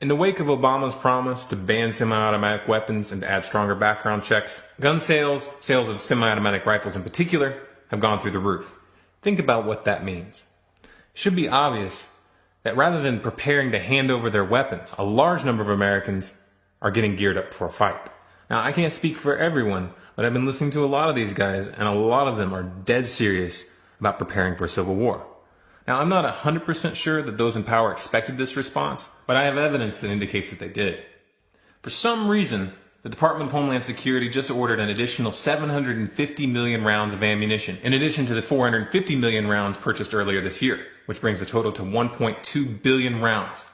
In the wake of Obama's promise to ban semi-automatic weapons and to add stronger background checks, gun sales of semi-automatic rifles in particular, have gone through the roof. Think about what that means. It should be obvious that rather than preparing to hand over their weapons, a large number of Americans are getting geared up for a fight. Now, I can't speak for everyone, but I've been listening to a lot of these guys, and a lot of them are dead serious about preparing for a civil war. Now, I'm not 100% sure that those in power expected this response, but I have evidence that indicates that they did. For some reason, the Department of Homeland Security just ordered an additional 750 million rounds of ammunition, in addition to the 450 million rounds purchased earlier this year, which brings the total to 1.2 billion rounds.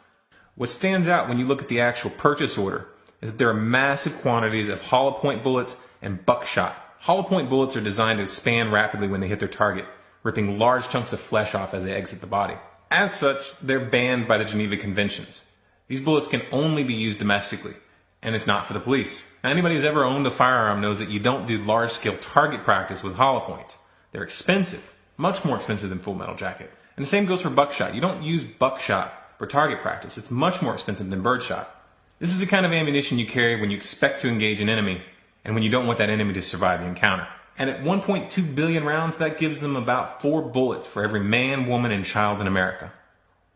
What stands out when you look at the actual purchase order is that there are massive quantities of hollow point bullets and buckshot. Hollow point bullets are designed to expand rapidly when they hit their target, ripping large chunks of flesh off as they exit the body. As such, they're banned by the Geneva Conventions. These bullets can only be used domestically, and it's not for the police. Now, anybody who's ever owned a firearm knows that you don't do large-scale target practice with hollow points. They're expensive, much more expensive than Full Metal Jacket. And the same goes for buckshot. You don't use buckshot for target practice. It's much more expensive than birdshot. This is the kind of ammunition you carry when you expect to engage an enemy and when you don't want that enemy to survive the encounter. And at 1.2 billion rounds, that gives them about 4 bullets for every man, woman, and child in America.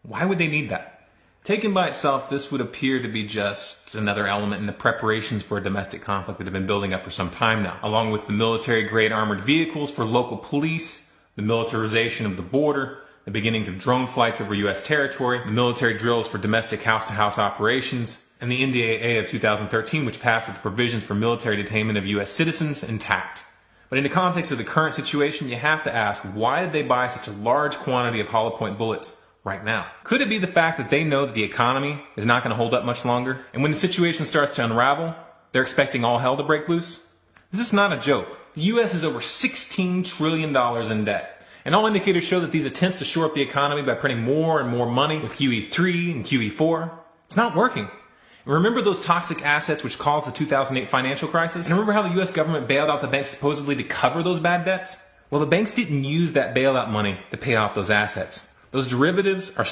Why would they need that? Taken by itself, this would appear to be just another element in the preparations for a domestic conflict that have been building up for some time now, along with the military-grade armored vehicles for local police, the militarization of the border, the beginnings of drone flights over U.S. territory, the military drills for domestic house-to-house operations, and the NDAA of 2013, which passed with provisions for military detainment of U.S. citizens intact. But in the context of the current situation, you have to ask, why did they buy such a large quantity of hollow point bullets right now? Could it be the fact that they know that the economy is not going to hold up much longer? And when the situation starts to unravel, they're expecting all hell to break loose? This is not a joke. The U.S. is over $16 trillion in debt. And all indicators show that these attempts to shore up the economy by printing more and more money with QE3 and QE4, it's not working. Remember those toxic assets which caused the 2008 financial crisis? And remember how the U.S. government bailed out the banks supposedly to cover those bad debts? Well, the banks didn't use that bailout money to pay off those assets. Those derivatives are